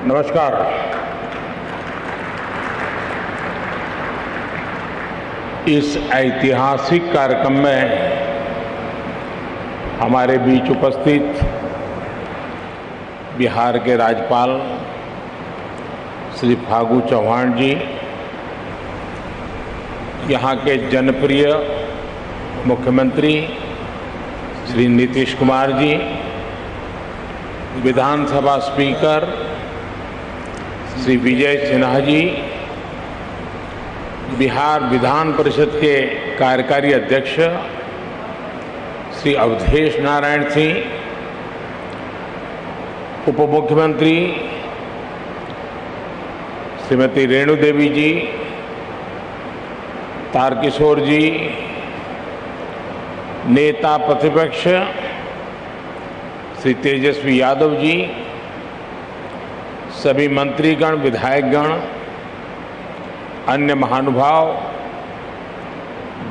नमस्कार। इस ऐतिहासिक कार्यक्रम में हमारे बीच उपस्थित बिहार के राज्यपाल श्री फागू चौहान जी, यहाँ के जनप्रिय मुख्यमंत्री श्री नीतीश कुमार जी, विधानसभा स्पीकर श्री विजय सिन्हा जी, बिहार विधान परिषद के कार्यकारी अध्यक्ष श्री अवधेश नारायण सिंह, उप मुख्यमंत्री श्रीमती रेणु देवी जी, तारकिशोर जी, नेता प्रतिपक्ष श्री तेजस्वी यादव जी, सभी मंत्रीगण, विधायकगण, अन्य महानुभाव,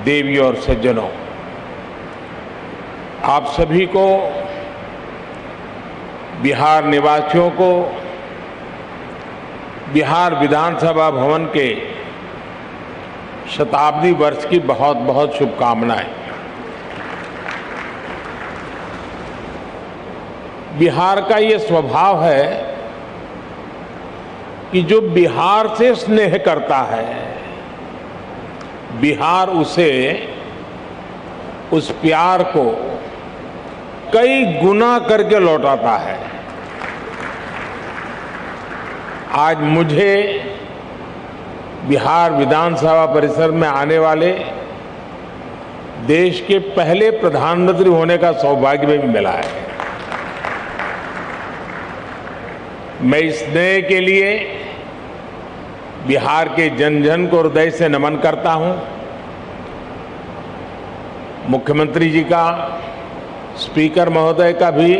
देवी और सज्जनों, आप सभी को, बिहार निवासियों को बिहार विधानसभा भवन के शताब्दी वर्ष की बहुत बहुत शुभकामनाएं। बिहार का ये स्वभाव है कि जो बिहार से स्नेह करता है, बिहार उसे, उस प्यार को कई गुना करके लौटाता है। आज मुझे बिहार विधानसभा परिसर में आने वाले देश के पहले प्रधानमंत्री होने का सौभाग्य भी मिला है। मैं इस स्नेह के लिए बिहार के जन जन को हृदय से नमन करता हूं। मुख्यमंत्री जी का, स्पीकर महोदय का भी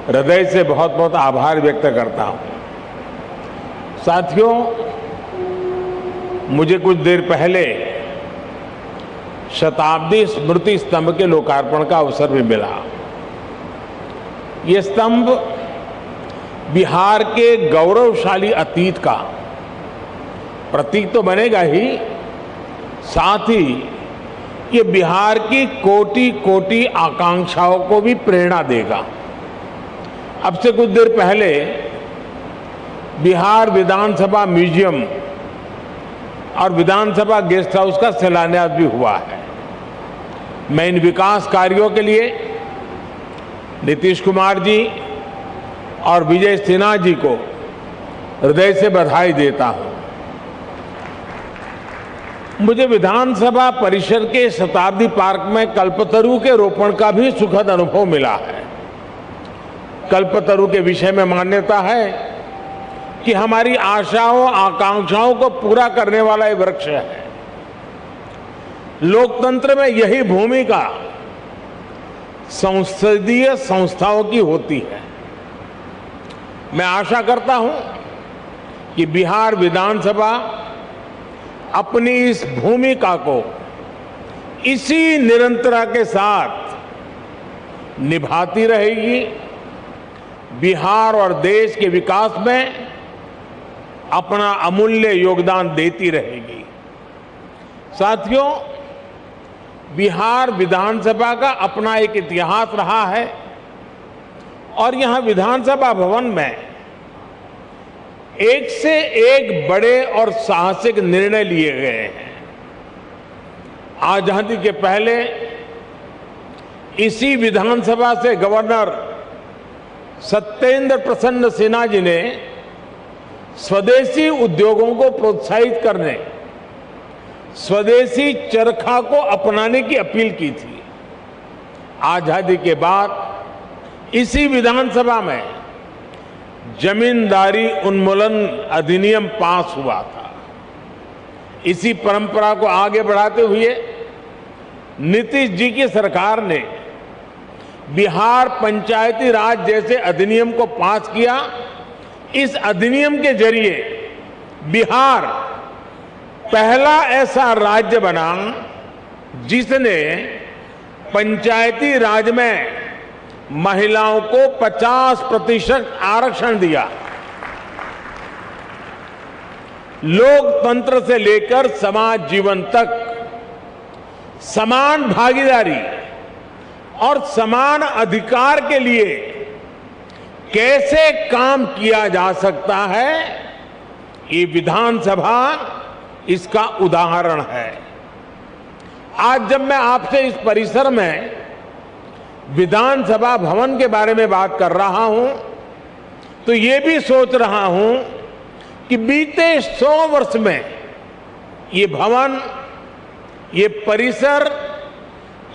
हृदय से बहुत बहुत आभार व्यक्त करता हूं। साथियों, मुझे कुछ देर पहले शताब्दी स्मृति स्तंभ के लोकार्पण का अवसर भी मिला। ये स्तंभ बिहार के गौरवशाली अतीत का प्रतीक तो बनेगा ही, साथ ही ये बिहार की कोटि कोटि आकांक्षाओं को भी प्रेरणा देगा। अब से कुछ देर पहले बिहार विधानसभा म्यूजियम और विधानसभा गेस्ट हाउस का शिलान्यास भी हुआ है। मैं इन विकास कार्यों के लिए नीतीश कुमार जी और विजय सिन्हा जी को हृदय से बधाई देता हूं। मुझे विधानसभा परिसर के शताब्दी पार्क में कल्पतरु के रोपण का भी सुखद अनुभव मिला है। कल्पतरु के विषय में मान्यता है कि हमारी आशाओं, आकांक्षाओं को पूरा करने वाला ये वृक्ष है। लोकतंत्र में यही भूमिका संसदीय संस्थाओं की होती है। मैं आशा करता हूं कि बिहार विधानसभा अपनी इस भूमिका को इसी निरंतरता के साथ निभाती रहेगी, बिहार और देश के विकास में अपना अमूल्य योगदान देती रहेगी। साथियों, बिहार विधानसभा का अपना एक इतिहास रहा है और यहां विधानसभा भवन में एक से एक बड़े और साहसिक निर्णय लिए गए हैं। आजादी के पहले इसी विधानसभा से गवर्नर सत्येंद्र प्रसन्न सिन्हा जी ने स्वदेशी उद्योगों को प्रोत्साहित करने, स्वदेशी चरखा को अपनाने की अपील की थी। आजादी के बाद इसी विधानसभा में जमींदारी उन्मूलन अधिनियम पास हुआ था। इसी परंपरा को आगे बढ़ाते हुए नीतीश जी की सरकार ने बिहार पंचायती राज जैसे अधिनियम को पास किया। इस अधिनियम के जरिए बिहार पहला ऐसा राज्य बना जिसने पंचायती राज में महिलाओं को 50% आरक्षण दिया। लोकतंत्र से लेकर समाज जीवन तक समान भागीदारी और समान अधिकार के लिए कैसे काम किया जा सकता है, ये विधानसभा इसका उदाहरण है। आज जब मैं आपसे इस परिसर में विधानसभा भवन के बारे में बात कर रहा हूं, तो ये भी सोच रहा हूं कि बीते 100 वर्ष में ये भवन, ये परिसर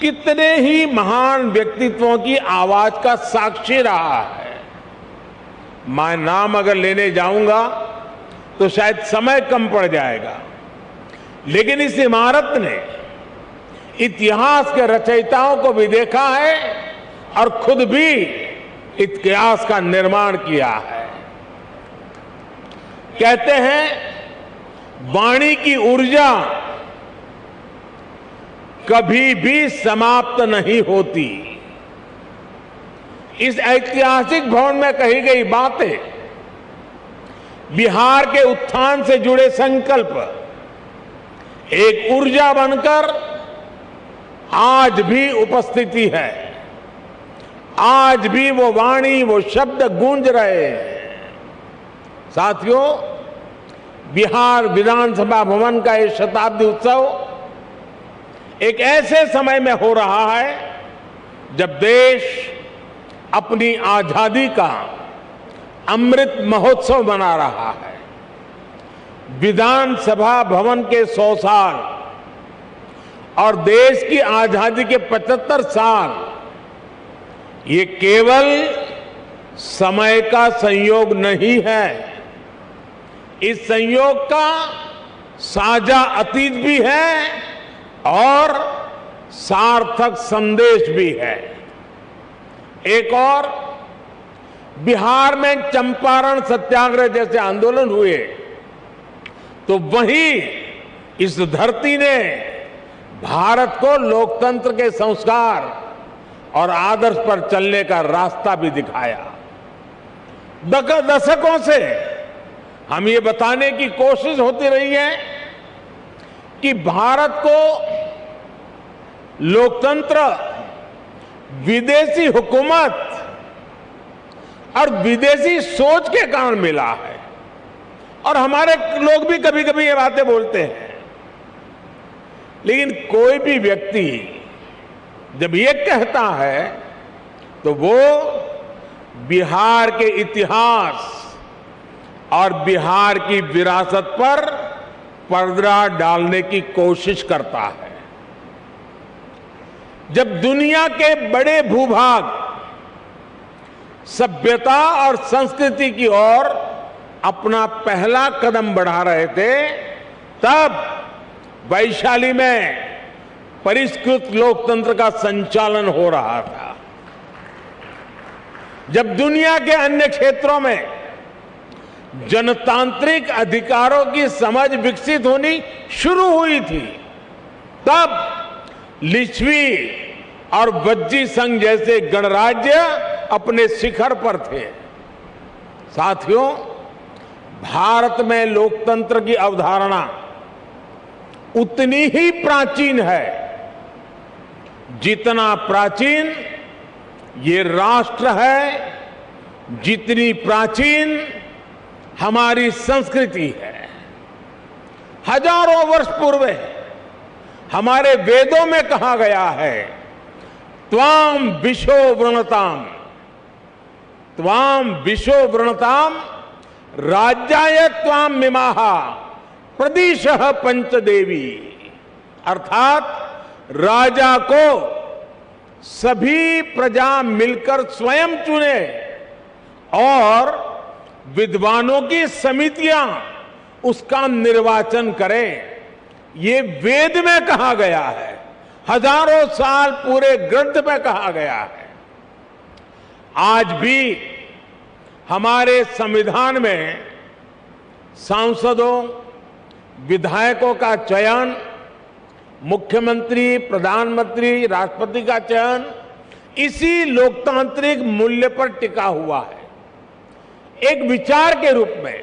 कितने ही महान व्यक्तित्वों की आवाज का साक्षी रहा है। मैं नाम अगर लेने जाऊंगा तो शायद समय कम पड़ जाएगा, लेकिन इस इमारत ने इतिहास के रचयिताओं को भी देखा है और खुद भी इतिहास का निर्माण किया है। कहते हैं वाणी की ऊर्जा कभी भी समाप्त नहीं होती। इस ऐतिहासिक भवन में कही गई बातें, बिहार के उत्थान से जुड़े संकल्प एक ऊर्जा बनकर आज भी उपस्थिति है। आज भी वो वाणी, वो शब्द गूंज रहे हैं। साथियों, बिहार विधानसभा भवन का ये शताब्दी उत्सव एक ऐसे समय में हो रहा है जब देश अपनी आजादी का अमृत महोत्सव मना रहा है। विधानसभा भवन के 100 साल और देश की आजादी के 75 साल, ये केवल समय का संयोग नहीं है, इस संयोग का साझा अतीत भी है और सार्थक संदेश भी है। एक और, बिहार में चंपारण सत्याग्रह जैसे आंदोलन हुए तो वहीं इस धरती ने भारत को लोकतंत्र के संस्कार और आदर्श पर चलने का रास्ता भी दिखाया। दशकों से हम ये बताने की कोशिश होती रही है कि भारत को लोकतंत्र विदेशी हुकूमत और विदेशी सोच के कारण मिला है, और हमारे लोग भी कभी कभी ये बातें बोलते हैं। लेकिन कोई भी व्यक्ति जब ये कहता है तो वो बिहार के इतिहास और बिहार की विरासत पर पर्दा डालने की कोशिश करता है। जब दुनिया के बड़े भूभाग सभ्यता और संस्कृति की ओर अपना पहला कदम बढ़ा रहे थे, तब वैशाली में परिष्कृत लोकतंत्र का संचालन हो रहा था। जब दुनिया के अन्य क्षेत्रों में जनतांत्रिक अधिकारों की समझ विकसित होनी शुरू हुई थी, तब लिच्छवी और वज्जी संघ जैसे गणराज्य अपने शिखर पर थे। साथियों, भारत में लोकतंत्र की अवधारणा उतनी ही प्राचीन है जितना प्राचीन ये राष्ट्र है, जितनी प्राचीन हमारी संस्कृति है। हजारों वर्ष पूर्व हमारे वेदों में कहा गया है, त्वाम विशो वृणताम, त्वाम विशो वृणताम राज्याय त्वाम मिमाहा प्रदिशः पंचदेवी। अर्थात राजा को सभी प्रजा मिलकर स्वयं चुने और विद्वानों की समितियां उसका निर्वाचन करें। ये वेद में कहा गया है, हजारों साल पूरे ग्रंथ में कहा गया है। आज भी हमारे संविधान में सांसदों, विधायकों का चयन, मुख्यमंत्री, प्रधानमंत्री, राष्ट्रपति का चयन इसी लोकतांत्रिक मूल्य पर टिका हुआ है। एक विचार के रूप में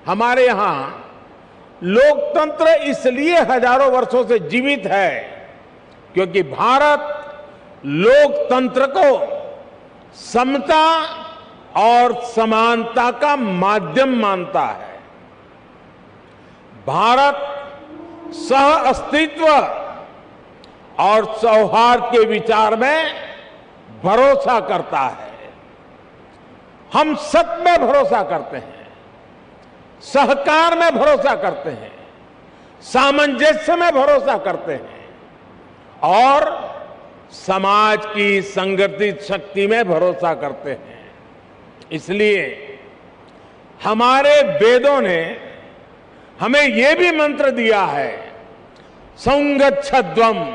हमारे यहां लोकतंत्र इसलिए हजारों वर्षों से जीवित है क्योंकि भारत लोकतंत्र को समता और समानता का माध्यम मानता है। भारत सह अस्तित्व और सौहार्द के विचार में भरोसा करता है। हम सत्य में भरोसा करते हैं, सहकार में भरोसा करते हैं, सामंजस्य में भरोसा करते हैं और समाज की संगठित शक्ति में भरोसा करते हैं। इसलिए हमारे वेदों ने हमें यह भी मंत्र दिया है, संगच्छध्वम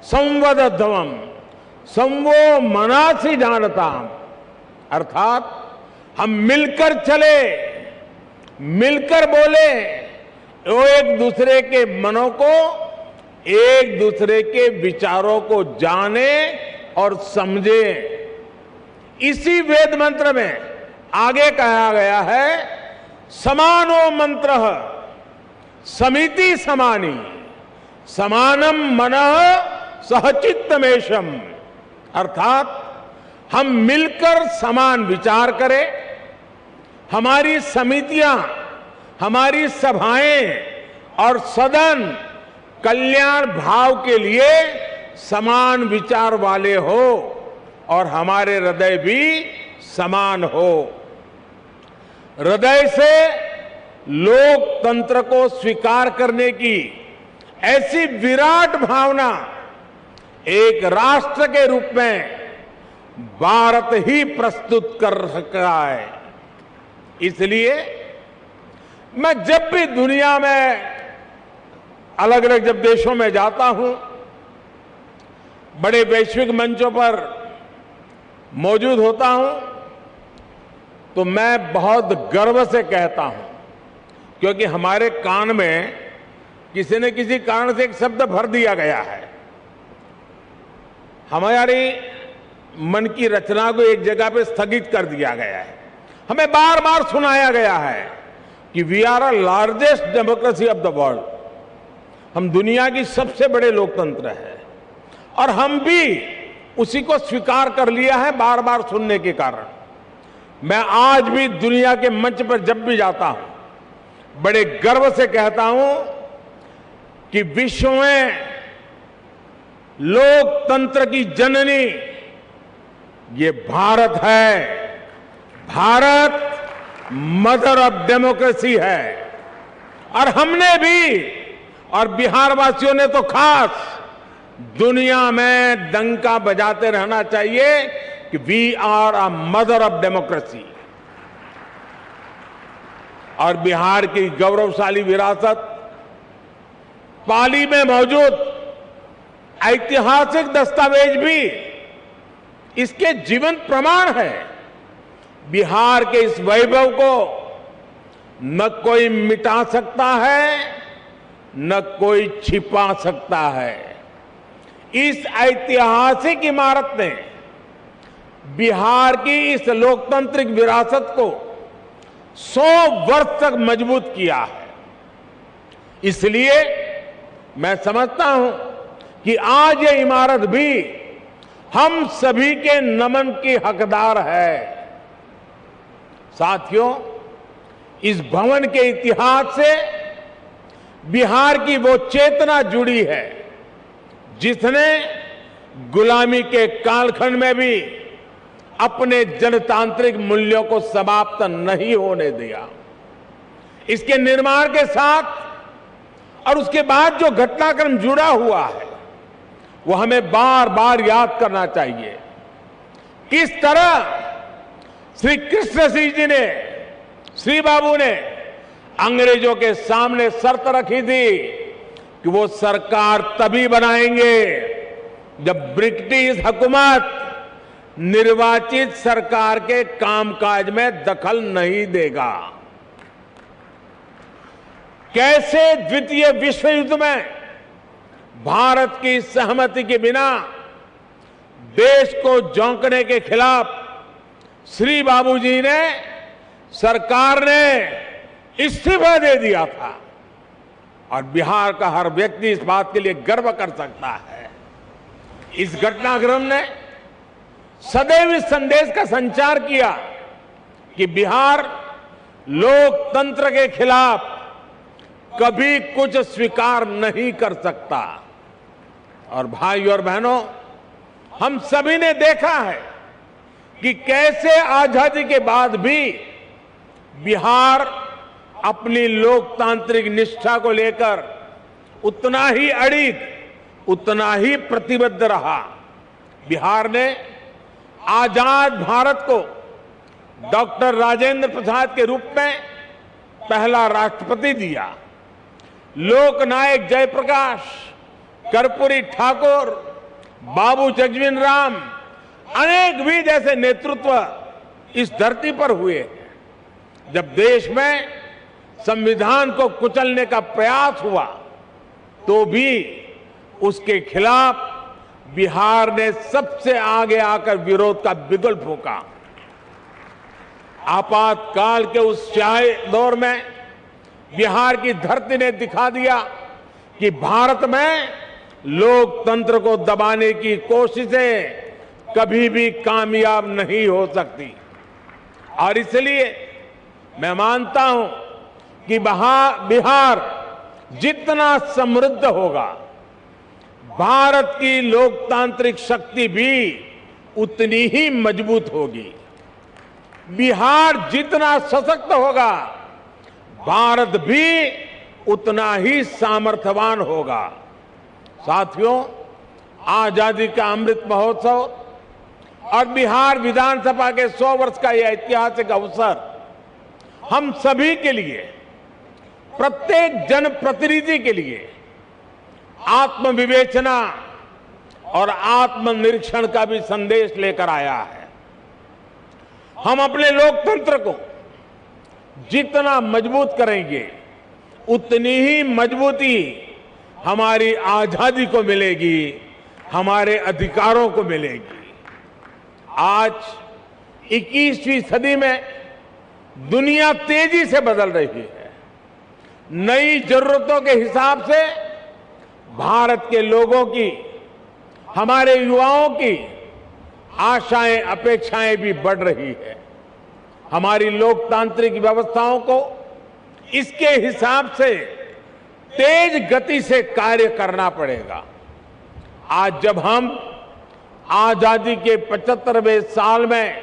संवदध्वम संवो मनासि जानताम, अर्थात हम मिलकर चले, मिलकर बोले, वो एक दूसरे के मनों को, एक दूसरे के विचारों को जाने और समझे। इसी वेद मंत्र में आगे कहा गया है, समानो मंत्र समिति समानी समानम मनः सहचित्तमेशम, अर्थात हम मिलकर समान विचार करें, हमारी समितियां, हमारी सभाएं और सदन कल्याण भाव के लिए समान विचार वाले हो और हमारे हृदय भी समान हो। हृदय से लोकतंत्र को स्वीकार करने की ऐसी विराट भावना एक राष्ट्र के रूप में भारत ही प्रस्तुत कर रहा है। इसलिए मैं जब भी दुनिया में अलग अलग जब देशों में जाता हूं, बड़े वैश्विक मंचों पर मौजूद होता हूं, तो मैं बहुत गर्व से कहता हूं, क्योंकि हमारे कान में किसी न किसी कारण से एक शब्द भर दिया गया है। हमारी मन की रचना को एक जगह पे स्थगित कर दिया गया है। हमें बार बार सुनाया गया है कि we are a largest democracy of the world, हम दुनिया की सबसे बड़े लोकतंत्र है, और हम भी उसी को स्वीकार कर लिया है बार बार सुनने के कारण। मैं आज भी दुनिया के मंच पर जब भी जाता हूं, बड़े गर्व से कहता हूं कि विश्व में लोकतंत्र की जननी ये भारत है। भारत मदर ऑफ डेमोक्रेसी है। और हमने भी, और बिहार वासियों ने तो खास, दुनिया में डंका बजाते रहना चाहिए कि we are a mother of democracy. और बिहार की गौरवशाली विरासत, पाली में मौजूद ऐतिहासिक दस्तावेज भी इसके जीवंत प्रमाण है। बिहार के इस वैभव को न कोई मिटा सकता है, न कोई छिपा सकता है। इस ऐतिहासिक इमारत ने बिहार की इस लोकतांत्रिक विरासत को 100 वर्ष तक मजबूत किया है। इसलिए मैं समझता हूं कि आज ये इमारत भी हम सभी के नमन की हकदार है। साथियों, इस भवन के इतिहास से बिहार की वो चेतना जुड़ी है जिसने गुलामी के कालखंड में भी अपने जनतांत्रिक मूल्यों को समाप्त नहीं होने दिया। इसके निर्माण के साथ और उसके बाद जो घटनाक्रम जुड़ा हुआ है, वो हमें बार बार याद करना चाहिए। किस तरह श्री कृष्ण सिंह जी ने, श्री बाबू ने अंग्रेजों के सामने शर्त रखी थी कि वो सरकार तभी बनाएंगे जब ब्रिटिश हुकूमत निर्वाचित सरकार के कामकाज में दखल नहीं देगा। कैसे द्वितीय विश्व युद्ध में भारत की सहमति के बिना देश को झोंकने के खिलाफ श्री बाबूजी ने, सरकार ने इस्तीफा दे दिया था। और बिहार का हर व्यक्ति इस बात के लिए गर्व कर सकता है। इस घटनाक्रम ने सदैव इस संदेश का संचार किया कि बिहार लोकतंत्र के खिलाफ कभी कुछ स्वीकार नहीं कर सकता। और भाई और बहनों, हम सभी ने देखा है कि कैसे आजादी के बाद भी बिहार अपनी लोकतांत्रिक निष्ठा को लेकर उतना ही अडिग, उतना ही प्रतिबद्ध रहा। बिहार ने आजाद भारत को डॉक्टर राजेंद्र प्रसाद के रूप में पहला राष्ट्रपति दिया। लोकनायक जयप्रकाश, कर्पूरी ठाकुर, बाबू जगजीवन राम, अनेक भी जैसे नेतृत्व इस धरती पर हुए। जब देश में संविधान को कुचलने का प्रयास हुआ तो भी उसके खिलाफ बिहार ने सबसे आगे आकर विरोध का बिगुल फूंका। आपातकाल के उस स्याही दौर में बिहार की धरती ने दिखा दिया कि भारत में लोकतंत्र को दबाने की कोशिशें कभी भी कामयाब नहीं हो सकती। और इसलिए मैं मानता हूं कि बिहार जितना समृद्ध होगा, भारत की लोकतांत्रिक शक्ति भी उतनी ही मजबूत होगी। बिहार जितना सशक्त होगा, भारत भी उतना ही सामर्थ्यवान होगा। साथियों, आजादी का अमृत महोत्सव और बिहार विधानसभा के 100 वर्ष का यह ऐतिहासिक अवसर हम सभी के लिए, प्रत्येक जनप्रतिनिधि के लिए आत्मविवेचना और आत्मनिरीक्षण का भी संदेश लेकर आया है। हम अपने लोकतंत्र को जितना मजबूत करेंगे, उतनी ही मजबूती हमारी आजादी को मिलेगी, हमारे अधिकारों को मिलेगी। आज 21वीं सदी में दुनिया तेजी से बदल रही है। नई जरूरतों के हिसाब से भारत के लोगों की, हमारे युवाओं की आशाएं, अपेक्षाएं भी बढ़ रही है। हमारी लोकतांत्रिक व्यवस्थाओं को इसके हिसाब से तेज गति से कार्य करना पड़ेगा। आज जब हम आजादी के 75वें साल में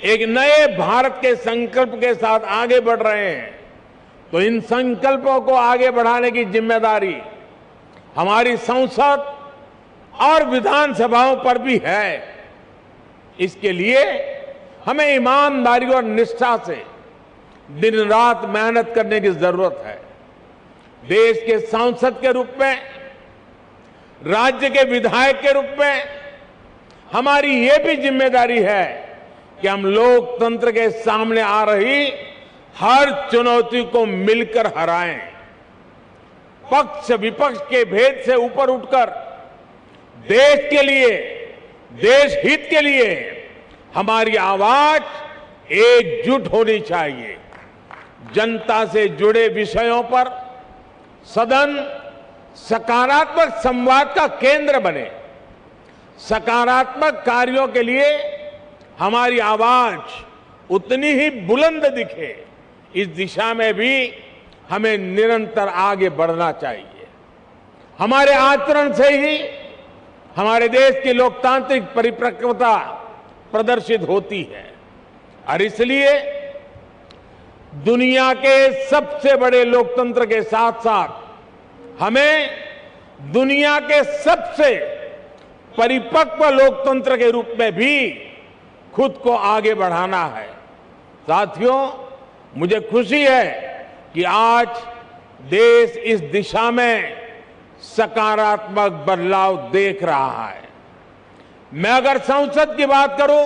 एक नए भारत के संकल्प के साथ आगे बढ़ रहे हैं, तो इन संकल्पों को आगे बढ़ाने की जिम्मेदारी हमारी संसद और विधानसभाओं पर भी है। इसके लिए हमें ईमानदारी और निष्ठा से दिन रात मेहनत करने की जरूरत है। देश के सांसद के रूप में, राज्य के विधायक के रूप में हमारी ये भी जिम्मेदारी है कि हम लोकतंत्र के सामने आ रही हर चुनौती को मिलकर हराएं। पक्ष विपक्ष के भेद से ऊपर उठकर देश के लिए, देश हित के लिए हमारी आवाज एकजुट होनी चाहिए। जनता से जुड़े विषयों पर सदन सकारात्मक संवाद का केंद्र बने। सकारात्मक कार्यों के लिए हमारी आवाज उतनी ही बुलंद दिखे। इस दिशा में भी हमें निरंतर आगे बढ़ना चाहिए। हमारे आचरण से ही हमारे देश की लोकतांत्रिक परिपक्वता प्रदर्शित होती है। और इसलिए दुनिया के सबसे बड़े लोकतंत्र के साथ साथ हमें दुनिया के सबसे परिपक्व लोकतंत्र के रूप में भी खुद को आगे बढ़ाना है। साथियों, मुझे खुशी है कि आज देश इस दिशा में सकारात्मक बदलाव देख रहा है। मैं अगर संसद की बात करूं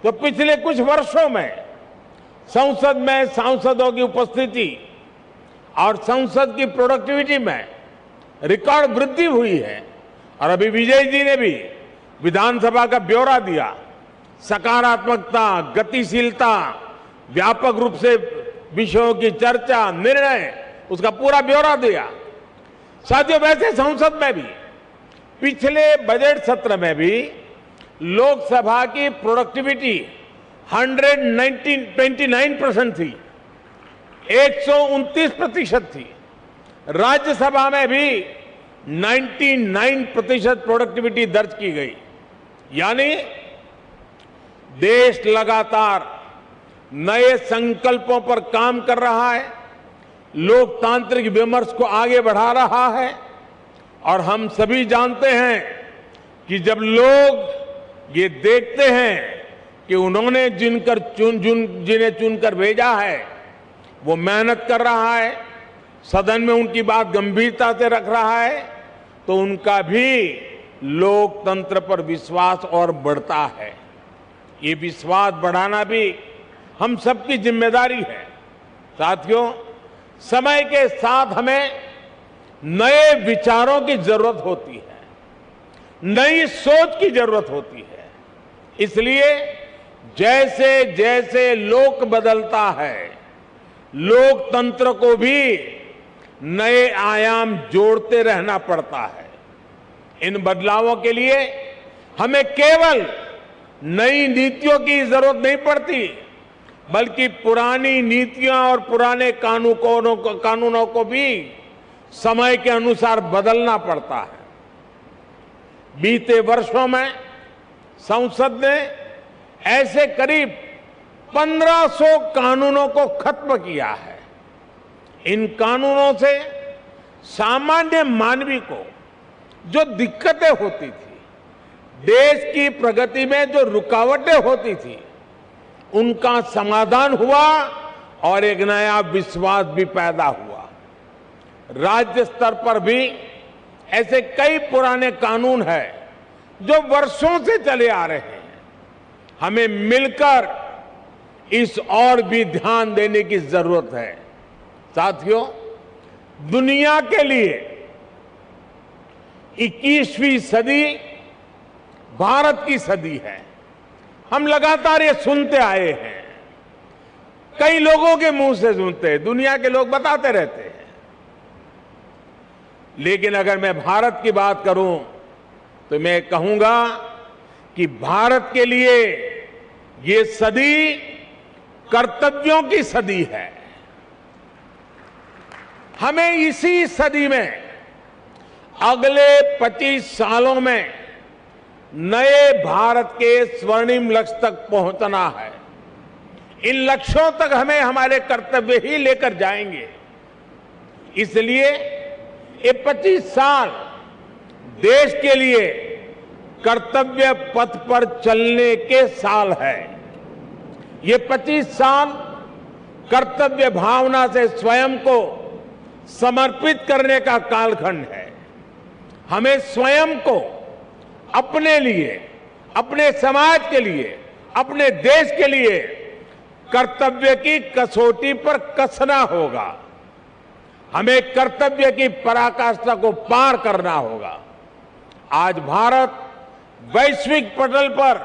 तो पिछले कुछ वर्षों में संसद में सांसदों की उपस्थिति और संसद की प्रोडक्टिविटी में रिकॉर्ड वृद्धि हुई है। और अभी विजय जी ने भी विधानसभा का ब्यौरा दिया। सकारात्मकता, गतिशीलता, व्यापक रूप से विषयों की चर्चा, निर्णय, उसका पूरा ब्यौरा दिया। साथियों, वैसे संसद में भी पिछले बजट सत्र में भी लोकसभा की प्रोडक्टिविटी 129% थी, 129% थी। राज्यसभा में भी 99% प्रोडक्टिविटी दर्ज की गई। यानी देश लगातार नए संकल्पों पर काम कर रहा है, लोकतांत्रिक विमर्श को आगे बढ़ा रहा है। और हम सभी जानते हैं कि जब लोग ये देखते हैं कि उन्होंने जिन्हें चुनकर भेजा है वो मेहनत कर रहा है, सदन में उनकी बात गंभीरता से रख रहा है, तो उनका भी लोकतंत्र पर विश्वास और बढ़ता है। ये विश्वास बढ़ाना भी हम सबकी जिम्मेदारी है। साथियों, समय के साथ हमें नए विचारों की जरूरत होती है, नई सोच की जरूरत होती है। इसलिए जैसे जैसे लोक बदलता है, लोकतंत्र को भी नए आयाम जोड़ते रहना पड़ता है। इन बदलावों के लिए हमें केवल नई नीतियों की जरूरत नहीं पड़ती, बल्कि पुरानी नीतियां और पुराने कानूनों को भी समय के अनुसार बदलना पड़ता है। बीते वर्षों में संसद ने ऐसे करीब 1500 कानूनों को खत्म किया है। इन कानूनों से सामान्य मानवी को जो दिक्कतें होती थी, देश की प्रगति में जो रुकावटें होती थी, उनका समाधान हुआ और एक नया विश्वास भी पैदा हुआ। राज्य स्तर पर भी ऐसे कई पुराने कानून हैं जो वर्षों से चले आ रहे हैं। हमें मिलकर इस और भी ध्यान देने की जरूरत है। साथियों, दुनिया के लिए 21वीं सदी भारत की सदी है। हम लगातार ये सुनते आए हैं, कई लोगों के मुंह से सुनते हैं, दुनिया के लोग बताते रहते हैं। लेकिन अगर मैं भारत की बात करूं तो मैं कहूंगा कि भारत के लिए ये सदी कर्तव्यों की सदी है। हमें इसी सदी में अगले 25 सालों में नए भारत के स्वर्णिम लक्ष्य तक पहुंचना है। इन लक्ष्यों तक हमें हमारे कर्तव्य ही लेकर जाएंगे। इसलिए ये 25 साल देश के लिए कर्तव्य पथ पर चलने के साल है। ये 25 साल कर्तव्य भावना से स्वयं को समर्पित करने का कालखंड है। हमें स्वयं को अपने लिए, अपने समाज के लिए, अपने देश के लिए कर्तव्य की कसौटी पर कसना होगा। हमें कर्तव्य की पराकाष्ठा को पार करना होगा। आज भारत वैश्विक पटल पर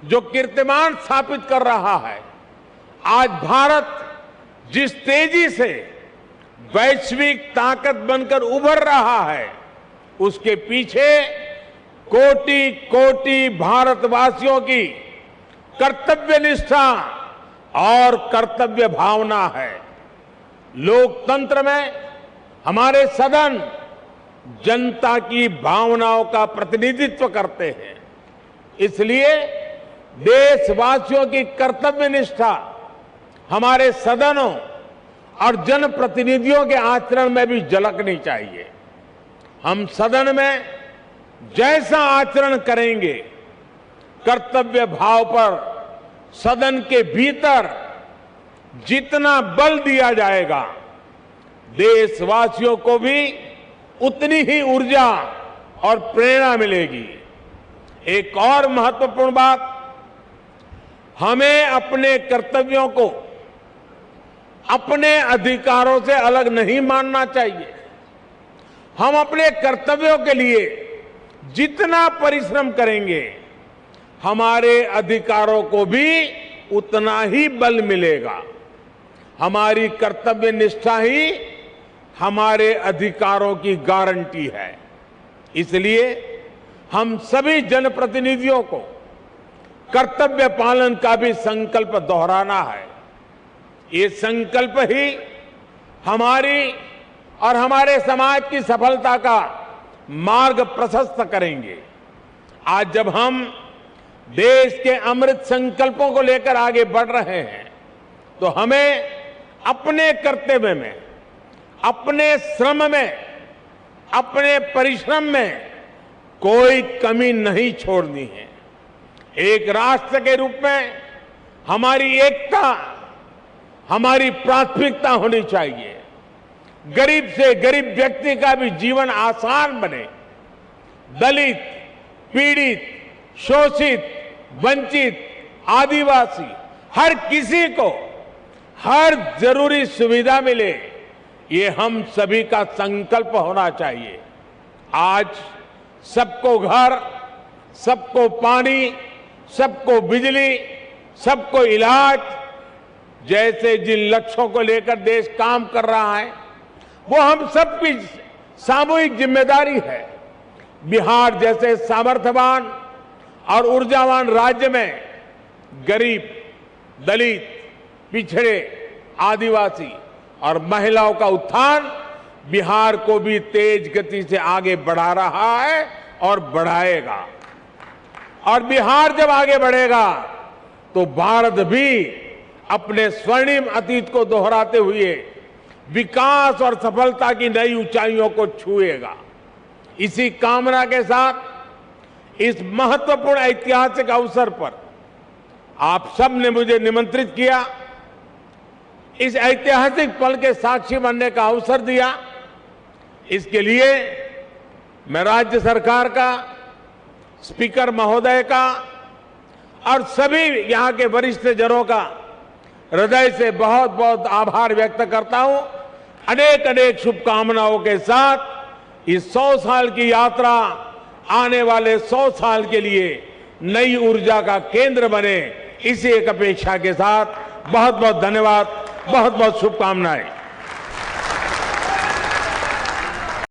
जो कीर्तिमान स्थापित कर रहा है, आज भारत जिस तेजी से वैश्विक ताकत बनकर उभर रहा है, उसके पीछे कोटि कोटि भारतवासियों की कर्तव्य निष्ठा और कर्तव्य भावना है। लोकतंत्र में हमारे सदन जनता की भावनाओं का प्रतिनिधित्व करते हैं। इसलिए देशवासियों की कर्तव्य निष्ठा हमारे सदनों और जनप्रतिनिधियों के आचरण में भी झलकनी चाहिए। हम सदन में जैसा आचरण करेंगे, कर्तव्य भाव पर सदन के भीतर जितना बल दिया जाएगा, देशवासियों को भी उतनी ही ऊर्जा और प्रेरणा मिलेगी। एक और महत्वपूर्ण बात, हमें अपने कर्तव्यों को अपने अधिकारों से अलग नहीं मानना चाहिए। हम अपने कर्तव्यों के लिए जितना परिश्रम करेंगे, हमारे अधिकारों को भी उतना ही बल मिलेगा। हमारी कर्तव्य निष्ठा ही हमारे अधिकारों की गारंटी है। इसलिए हम सभी जनप्रतिनिधियों को कर्तव्य पालन का भी संकल्प दोहराना है। ये संकल्प ही हमारी और हमारे समाज की सफलता का मार्ग प्रशस्त करेंगे। आज जब हम देश के अमृत संकल्पों को लेकर आगे बढ़ रहे हैं, तो हमें अपने कर्तव्य में, अपने श्रम में, अपने परिश्रम में कोई कमी नहीं छोड़नी है। एक राष्ट्र के रूप में हमारी एकता हमारी प्राथमिकता होनी चाहिए। गरीब से गरीब व्यक्ति का भी जीवन आसान बने। दलित, पीड़ित, शोषित, वंचित, आदिवासी, हर किसी को हर जरूरी सुविधा मिले, ये हम सभी का संकल्प होना चाहिए। आज सबको घर, सबको पानी, सबको बिजली, सबको इलाज जैसे जिन लक्ष्यों को लेकर देश काम कर रहा है, वो हम सबकी सामूहिक जिम्मेदारी है। बिहार जैसे सामर्थ्यवान और ऊर्जावान राज्य में गरीब, दलित, पिछड़े, आदिवासी और महिलाओं का उत्थान बिहार को भी तेज गति से आगे बढ़ा रहा है और बढ़ाएगा। और बिहार जब आगे बढ़ेगा तो भारत भी अपने स्वर्णिम अतीत को दोहराते हुए विकास और सफलता की नई ऊंचाइयों को छुएगा। इसी कामना के साथ इस महत्वपूर्ण ऐतिहासिक अवसर पर आप सब ने मुझे निमंत्रित किया, इस ऐतिहासिक पल के साक्षी बनने का अवसर दिया। इसके लिए मैं राज्य सरकार का, स्पीकर महोदय का और सभी यहां के वरिष्ठ जनों का हृदय से बहुत बहुत आभार व्यक्त करता हूं। अनेक अनेक शुभकामनाओं के साथ इस 100 साल की यात्रा आने वाले 100 साल के लिए नई ऊर्जा का केंद्र बने, इसी एक अपेक्षा के साथ बहुत बहुत धन्यवाद, बहुत बहुत शुभकामनाएं।